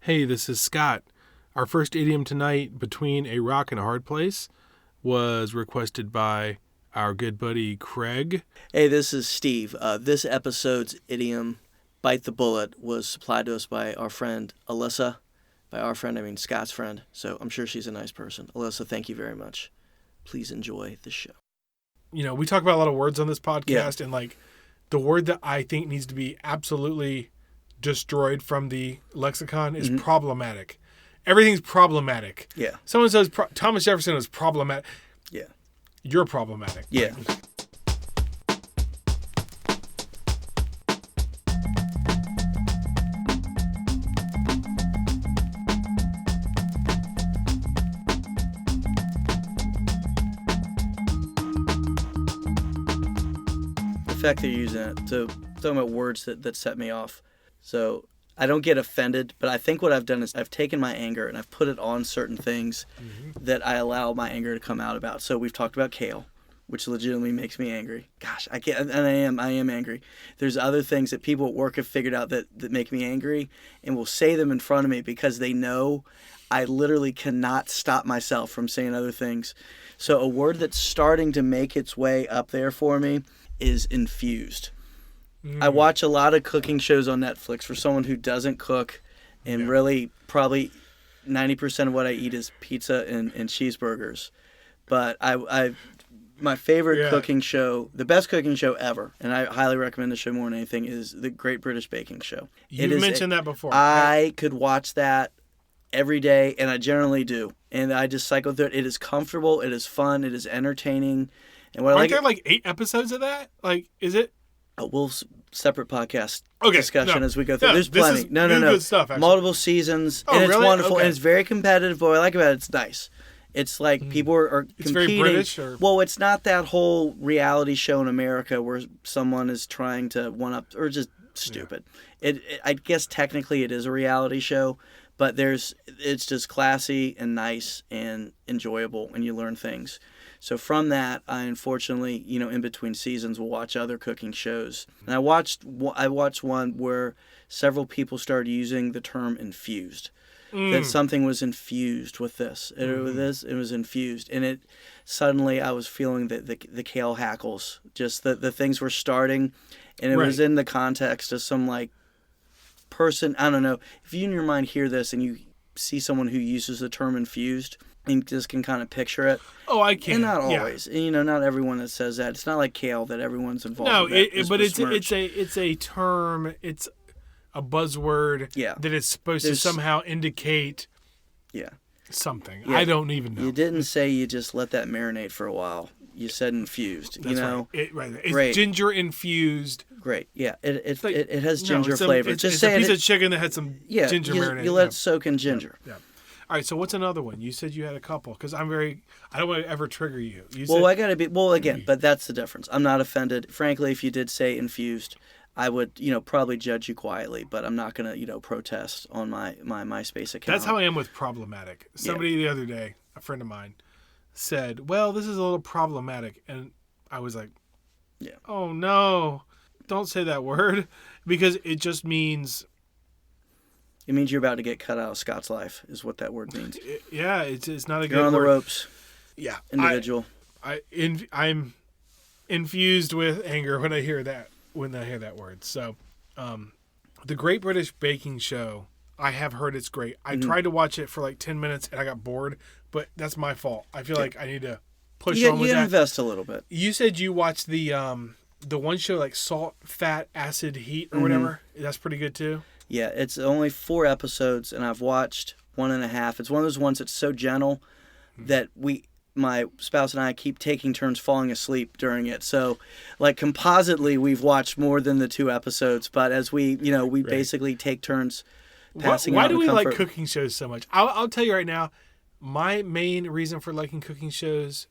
Hey, this is Scott. Our first idiom tonight, between a rock and a hard place, was requested by our good buddy Craig. Hey, this is Steve. This episode's idiom, bite the bullet, was supplied to us by our friend Alyssa. By our friend, I mean Scott's friend. So I'm sure she's a nice person. Alyssa, thank you very much. Please enjoy the show. You know, we talk about a lot of words on this podcast, and like the word that I think needs to be absolutely destroyed from the lexicon is problematic. Everything's problematic. Yeah. Someone says Thomas Jefferson was problematic. Yeah. You're problematic. Yeah. The fact that you're using it to talking about words that set me off. So I don't get offended, but I think what I've done is I've taken my anger and I've put it on certain things that I allow my anger to come out about. So we've talked about Kale, which legitimately makes me angry. Gosh, I can't, and I am angry. There's other things that people at work have figured out that make me angry and will say them in front of me because they know I literally cannot stop myself from saying other things. So a word that's starting to make its way up there for me is infused. I watch a lot of cooking shows on Netflix for someone who doesn't cook, and really probably 90% of what I eat is pizza and cheeseburgers. But my favorite cooking show, the best cooking show ever, and I highly recommend the show more than anything, is the Great British Baking Show. You've mentioned that before. I could watch that every day, and I generally do. And I just cycle through it. It is comfortable, it is fun, it is entertaining. And what Aren't there like 8 episodes of that? Like, is it? We'll separate podcast discussion as we go through. No, there's plenty. No. Good stuff, multiple seasons, and it's wonderful, and it's very competitive. But what I like about it, it's nice. It's like people are competing. It's very British? Or? Well, it's not that whole reality show in America where someone is trying to one-up, or just stupid. Yeah. I guess technically it is a reality show, but it's just classy and nice and enjoyable, and you learn things. So from that, I unfortunately, in between seasons, will watch other cooking shows. And I watched one where several people started using the term infused. That something was infused with this. It was infused. And suddenly I was feeling the Kale hackles. Just the things were starting. And it was in the context of some person, I don't know, if you in your mind hear this and you see someone who uses the term infused, and just can kind of picture it. Oh, I can. And not always. Yeah. Not everyone that says that. It's not like Kale that everyone's involved. No, but it's a term. It's a buzzword. Yeah. That is supposed to somehow indicate. Yeah. Something. Yeah. I don't even know. You didn't say you just let that marinate for a while. You said infused. That's Right. It's great. Ginger infused. Great. Yeah. It has ginger flavor. It's a piece of chicken that had some ginger marinade. You let it soak in ginger. Yeah. All right, so what's another one? You said you had a couple, because I don't want to ever trigger you. But that's the difference. I'm not offended. Frankly, if you did say infused, I would, probably judge you quietly, but I'm not going to, protest on my MySpace account. That's how I am with problematic. Somebody the other day, a friend of mine, said, well, this is a little problematic. And I was like, oh, no, don't say that word, because it just means... It means you're about to get cut out of Scott's life, is what that word means. Yeah, it's not a good word. You're on the ropes. Yeah. Individual. I'm infused with anger when I hear that word. So, the Great British Baking Show, I have heard it's great. I tried to watch it for like 10 minutes and I got bored, but that's my fault. I feel like I need to push on with that. You invest a little bit. You said you watched the one show like Salt, Fat, Acid, Heat or whatever. That's pretty good too. Yeah, it's only 4 episodes, and I've watched 1.5. It's one of those ones that's so gentle that my spouse and I keep taking turns falling asleep during it. So, compositely, we've watched more than the 2 episodes, but as we basically take turns passing out. Why do we like cooking shows so much? I'll tell you right now, my main reason for liking cooking shows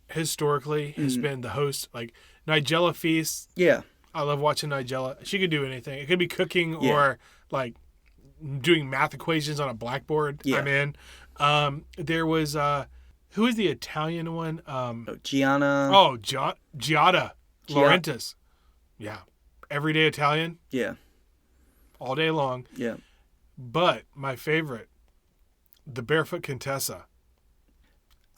historically has been the host, like Nigella Feast. Yeah. I love watching Nigella. She could do anything. It could be cooking or doing math equations on a blackboard. Yeah. I'm in. There was who is the Italian one? Gianna. Oh, Giada Laurentiis. Yeah. Everyday Italian. Yeah. All day long. Yeah. But my favorite, the Barefoot Contessa.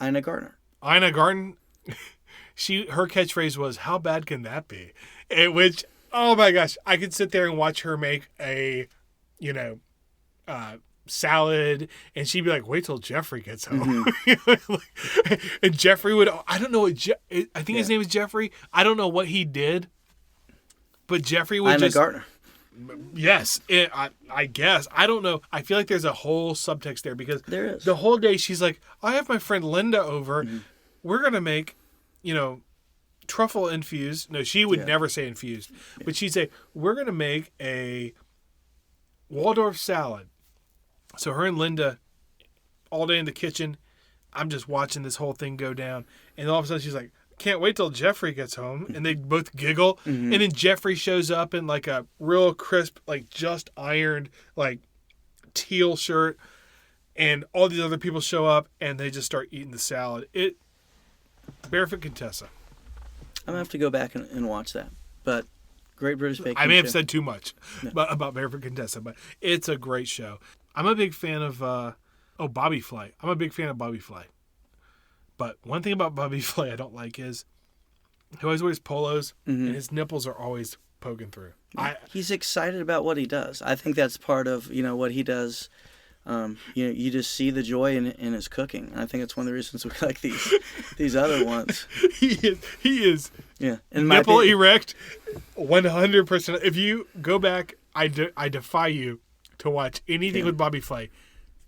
Ina Gardner. Ina Garten, her catchphrase was, "How bad can that be?" Which, oh my gosh, I could sit there and watch her make a, salad, and she'd be like, "Wait till Jeffrey gets home." And Jeffrey would, I don't know what, I think his name is Jeffrey. I don't know what he did, but Jeffrey would Ina Gardner. Yes, I guess. I don't know. I feel like there's a whole subtext there because There is. the whole day she's like, "I have my friend Linda over. We're going to make, truffle infused." No, she would never say infused. But she'd say, "We're going to make a Waldorf salad." So her and Linda, all day in the kitchen, I'm just watching this whole thing go down. And all of a sudden she's like, "Can't wait till Jeffrey gets home." And they both giggle. And then Jeffrey shows up in like a real crisp, like just ironed, like teal shirt. And all these other people show up and they just start eating the salad. Barefoot Contessa. I'm going to have to go back and watch that. But Great British Baking Show. I may have said too much about Barefoot Contessa, but it's a great show. I'm a big fan of, Bobby Flay. I'm a big fan of Bobby Flay. But one thing about Bobby Flay I don't like is he always wears polos and his nipples are always poking through. He's excited about what he does. I think that's part of, what he does. You just see the joy in his cooking. And I think it's one of the reasons we like these other ones. He is Yeah. nipple erect 100%. If you go back, I defy you to watch anything with Bobby Flay.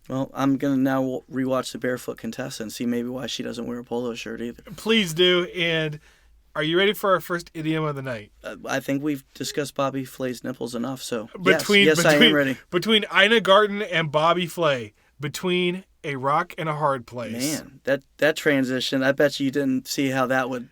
Well, I'm going to now rewatch the Barefoot Contessa and see maybe why she doesn't wear a polo shirt either. Please do. And are you ready for our first idiom of the night? I think we've discussed Bobby Flay's nipples enough, so yes, I am ready. Between Ina Garten and Bobby Flay, between a rock and a hard place. Man, that transition, I bet you didn't see how that would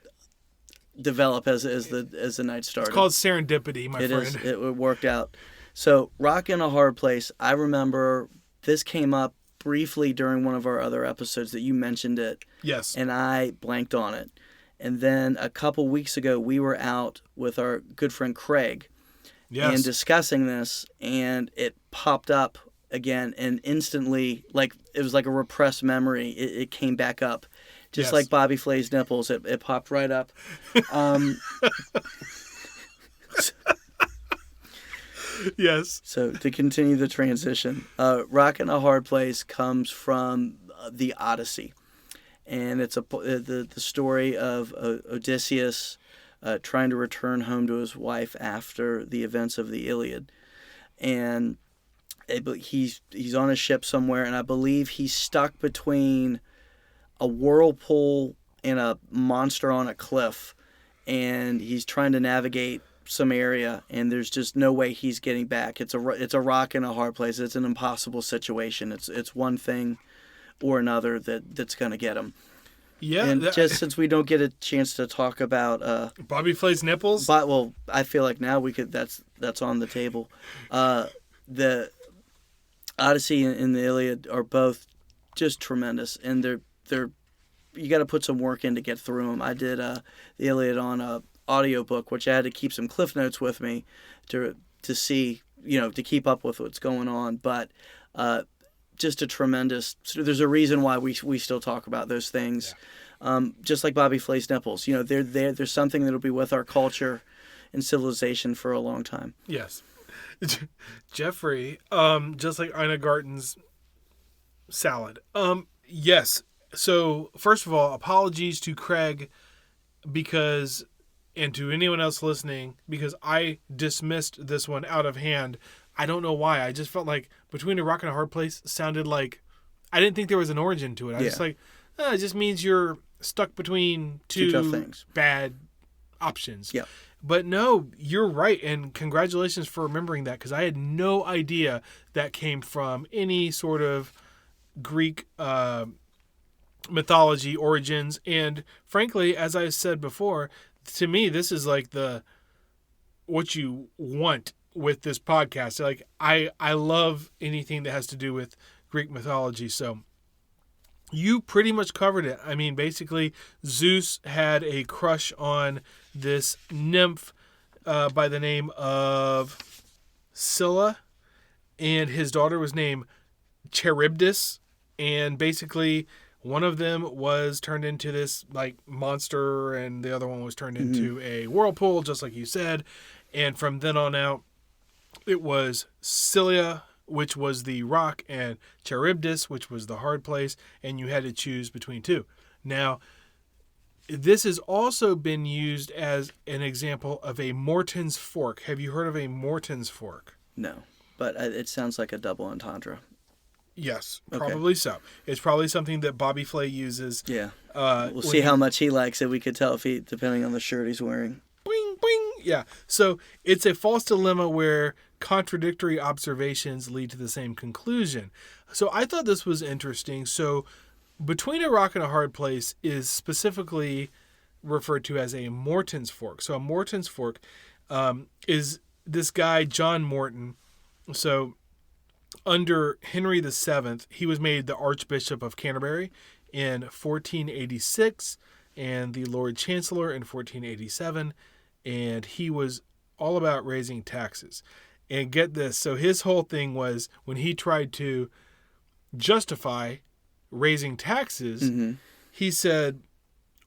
develop as the night started. It's called serendipity, my friend. It worked out. So, rock in a hard place. I remember this came up briefly during one of our other episodes that you mentioned it. Yes. And I blanked on it. And then a couple weeks ago, we were out with our good friend Craig and discussing this, and it popped up again, and instantly, like it was like a repressed memory. It came back up. Just like Bobby Flay's nipples, it popped right up. Yes. So to continue the transition, rock in a hard place comes from the Odyssey, and it's the story of Odysseus trying to return home to his wife after the events of the Iliad, and he's on a ship somewhere, and I believe he's stuck between a whirlpool and a monster on a cliff, and he's trying to navigate some area, and there's just no way he's getting back. It's a rock in a hard place. It's an impossible situation. It's one thing or another that's going to get him. Yeah. And just since we don't get a chance to talk about Bobby Flay's nipples, well, I feel like now we could. That's on the table. The Odyssey and the Iliad are both just tremendous, and they're you got to put some work in to get through them. I did the Iliad on a audiobook, which I had to keep some cliff notes with me to see, to keep up with what's going on. But just a tremendous. There's a reason why we still talk about those things. Yeah. Just like Bobby Flay's nipples, they're there. There's something that'll be with our culture and civilization for a long time. Yes, Jeffrey. Just like Ina Garten's salad. Yes. So first of all, apologies to Craig and to anyone else listening, because I dismissed this one out of hand. I don't know why. I just felt like Between a Rock and a Hard Place sounded like, I didn't think there was an origin to it. I was just like, it just means you're stuck between two tough things. Bad options. Yeah. But no, you're right, and congratulations for remembering that, because I had no idea that came from any sort of Greek mythology origins. And frankly, as I said before, to me, this is like what you want with this podcast. Like I love anything that has to do with Greek mythology. So you pretty much covered it. I mean, basically, Zeus had a crush on this nymph by the name of Scylla, and his daughter was named Charybdis, and basically one of them was turned into this like monster, and the other one was turned into a whirlpool, just like you said. And from then on out, it was Scylla, which was the rock, and Charybdis, which was the hard place, and you had to choose between two. Now, this has also been used as an example of a Morton's fork. Have you heard of a Morton's fork? No, but it sounds like a double entendre. Yes, probably so. It's probably something that Bobby Flay uses. Yeah. We'll see how much he likes it. We could tell if he, depending on the shirt he's wearing. Boing, boing. Yeah. So it's a false dilemma where contradictory observations lead to the same conclusion. So I thought this was interesting. So between a rock and a hard place is specifically referred to as a Morton's fork. So a Morton's fork is this guy, John Morton. So under Henry VII, he was made the Archbishop of Canterbury in 1486 and the Lord Chancellor in 1487. And he was all about raising taxes. And get this, so his whole thing was when he tried to justify raising taxes, he said,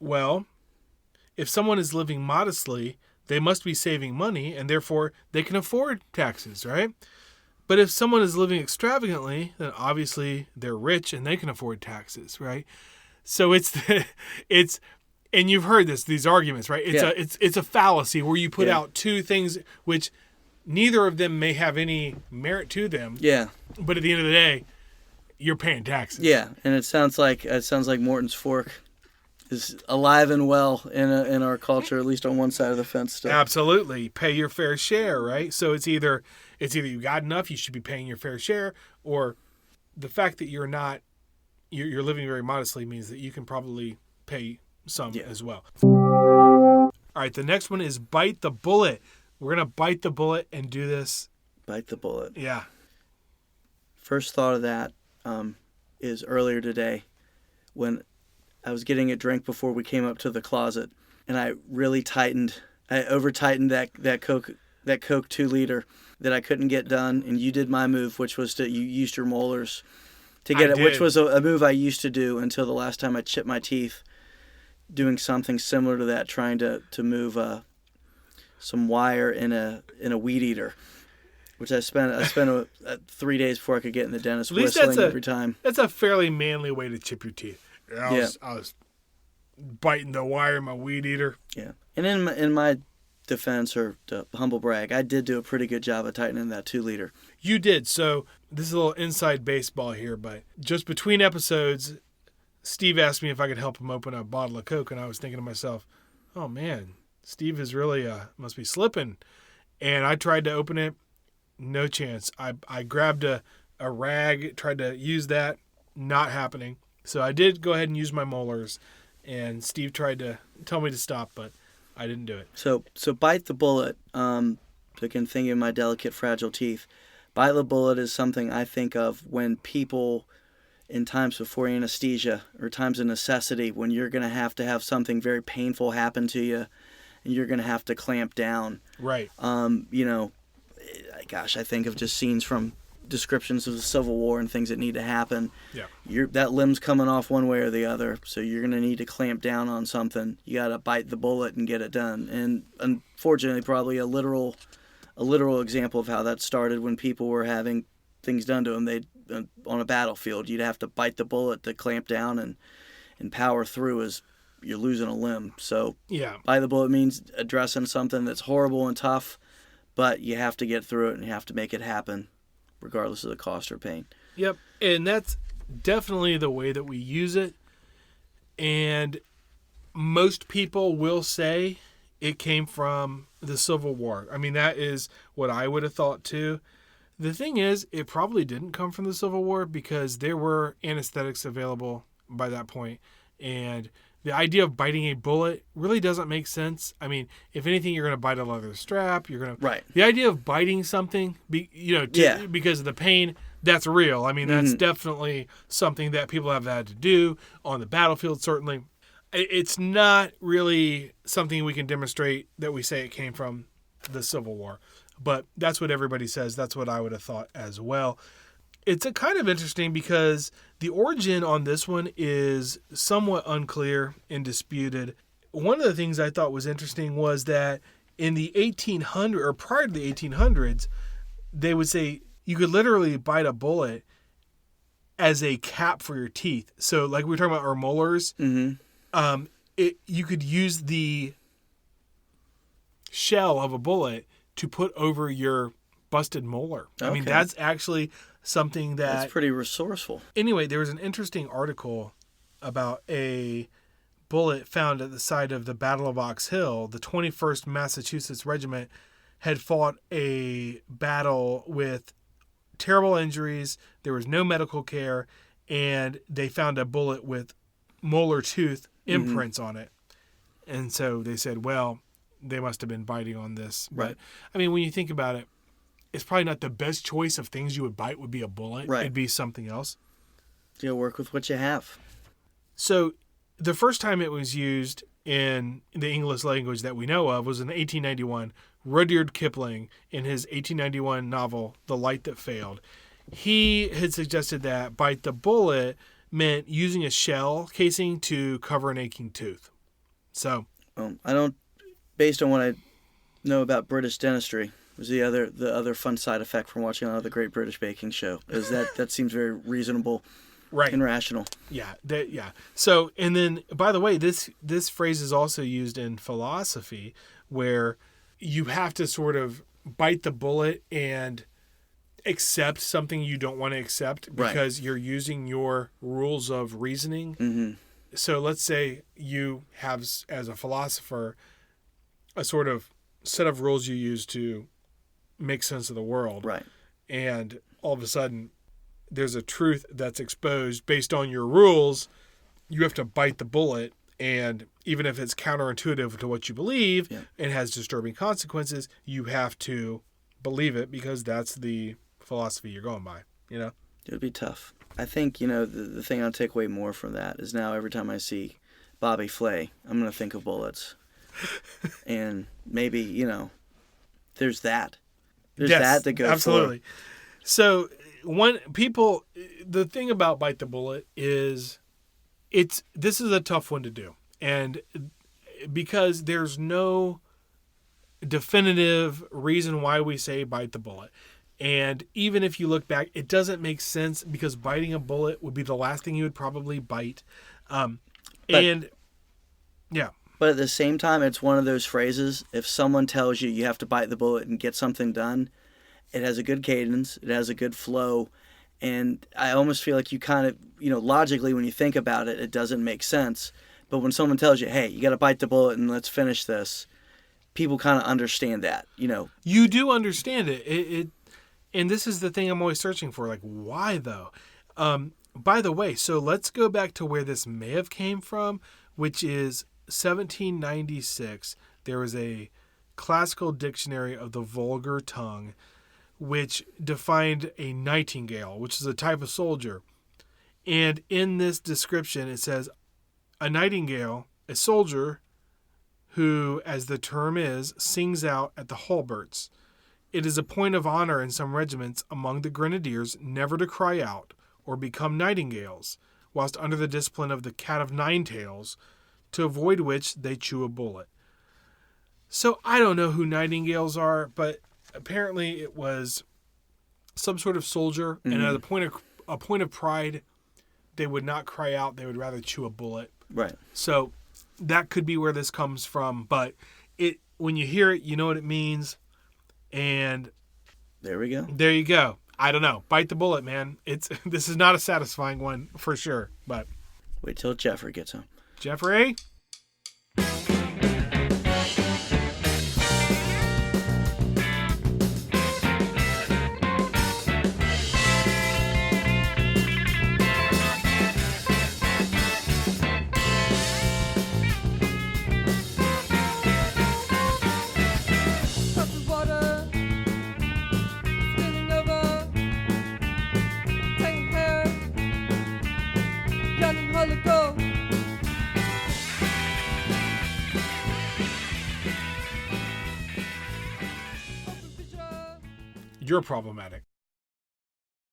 well, if someone is living modestly, they must be saving money, and therefore they can afford taxes, right? But if someone is living extravagantly, then obviously they're rich and they can afford taxes, right? So it's and you've heard these arguments, right? It's a fallacy where you put out two things which neither of them may have any merit to them. Yeah. But at the end of the day, you're paying taxes. Yeah, and it sounds like Morton's fork is alive and well in our culture, at least on one side of the fence still. Absolutely. Pay your fair share, right? So it's either you got enough, you should be paying your fair share, or the fact that you're living very modestly means that you can probably pay some as well. All right, the next one is bite the bullet. We're going to bite the bullet and do this. Bite the bullet. Yeah. First thought of that is earlier today when I was getting a drink before we came up to the closet, and I really over-tightened that Coke 2-liter that I couldn't get done, and you did my move, which was you used your molars to get it, which was a move I used to do until the last time I chipped my teeth doing something similar to that, trying to move some wire in a weed eater, which I spent 3 days before I could get in the dentist, whistling every time. That's a fairly manly way to chip your teeth. I was biting the wire in my weed eater. Yeah, and in my defense, or to humble brag, I did do a pretty good job of tightening that 2-liter. You did. So this is a little inside baseball here, but just between episodes, Steve asked me if I could help him open a bottle of Coke, and I was thinking to myself, oh man, Steve is really must be slipping. And I tried to open it, no chance. I grabbed a rag, tried to use that, not happening. So I did go ahead and use my molars, and Steve tried to tell me to stop, but I didn't do it. So bite the bullet. Again, thinking of my delicate, fragile teeth. Bite the bullet is something I think of when people, in times before anesthesia or times of necessity, when you're going to have something very painful happen to you, and you're going to have to clamp down. Right. Gosh, I think of just scenes from descriptions of the Civil War and things that need to happen. Yeah. That limb's coming off one way or the other, so you're going to need to clamp down on something. You got to bite the bullet and get it done. And unfortunately, probably a literal example of how that started when people were having things done to them. On a battlefield, you'd have to bite the bullet to clamp down and power through as you're losing a limb. So bite the bullet means addressing something that's horrible and tough, but you have to get through it and you have to make it happen, regardless of the cost or pain. Yep, and that's definitely the way that we use it. And most people will say it came from the Civil War. I mean, that is what I would have thought too. The thing is, it probably didn't come from the Civil War because there were anesthetics available by that point. And the idea of biting a bullet really doesn't make sense. I mean, if anything, you're going to bite a leather strap. You're going to... Right. The idea of biting something, because of the pain, that's real. I mean, that's definitely something that people have had to do on the battlefield, certainly. It's not really something we can demonstrate that we say it came from the Civil War. But that's what everybody says. That's what I would have thought as well. It's a kind of interesting because the origin on this one is somewhat unclear and disputed. One of the things I thought was interesting was that in the 1800s, or prior to the 1800s, they would say you could literally bite a bullet as a cap for your teeth. So like we were talking about our molars, you could use the shell of a bullet to put over your busted molar. I mean, that's actually something that's pretty resourceful. Anyway, there was an interesting article about a bullet found at the site of the Battle of Ox Hill. The 21st Massachusetts Regiment had fought a battle with terrible injuries. There was no medical care, and they found a bullet with molar tooth imprints on it. And so they said, well, they must have been biting on this. Right. But, I mean, when you think about it, it's probably not the best choice of things you would bite would be a bullet. Right. It'd be something else. You work with what you have. So the first time it was used in the English language that we know of was in 1891. Rudyard Kipling, in his 1891 novel, The Light That Failed, he had suggested that bite the bullet meant using a shell casing to cover an aching tooth. So, I don't, based on what I know about British dentistry, was the other fun side effect from watching the Great British Baking Show is that seems very reasonable, right, and rational. Yeah, So, and then by the way, this phrase is also used in philosophy, where you have to sort of bite the bullet and accept something you don't want to accept because you're using your rules of reasoning. Mm-hmm. So let's say you have, as a philosopher, a sort of set of rules you use to make sense of the world. Right. And all of a sudden, there's a truth that's exposed based on your rules. You have to bite the bullet. And even if it's counterintuitive to what you believe and has disturbing consequences, you have to believe it because that's the philosophy you're going by, you know? It would be tough. I think, the thing I'll take away more from that is now every time I see Bobby Flay, I'm going to think of bullets. And maybe, there's that. There's that to go absolutely. So the thing about bite the bullet is this is a tough one to do. And because there's no definitive reason why we say bite the bullet. And even if you look back, it doesn't make sense because biting a bullet would be the last thing you would probably bite. But at the same time, it's one of those phrases, if someone tells you have to bite the bullet and get something done, it has a good cadence, it has a good flow, and I almost feel like you kind of, logically when you think about it, it doesn't make sense. But when someone tells you, hey, you got to bite the bullet and let's finish this, people kind of understand that, You do understand it. And this is the thing I'm always searching for, like, why though? By the way, so let's go back to where this may have came from, which is 1796. There was a classical dictionary of the vulgar tongue, which defined a nightingale, which is a type of soldier. And in this description, it says, a nightingale, a soldier who, as the term is, sings out at the halberts. It is a point of honor in some regiments among the grenadiers never to cry out or become nightingales, whilst under the discipline of the cat of nine tails, to avoid which they chew a bullet. So I don't know who nightingales are, but apparently it was some sort of soldier, and at a point of pride, they would not cry out; they would rather chew a bullet. Right. So that could be where this comes from, but when you hear it, you know what it means. And there we go. There you go. I don't know. Bite the bullet, man. This is not a satisfying one for sure. But wait till Jeffrey gets home. Jeffrey? You're problematic.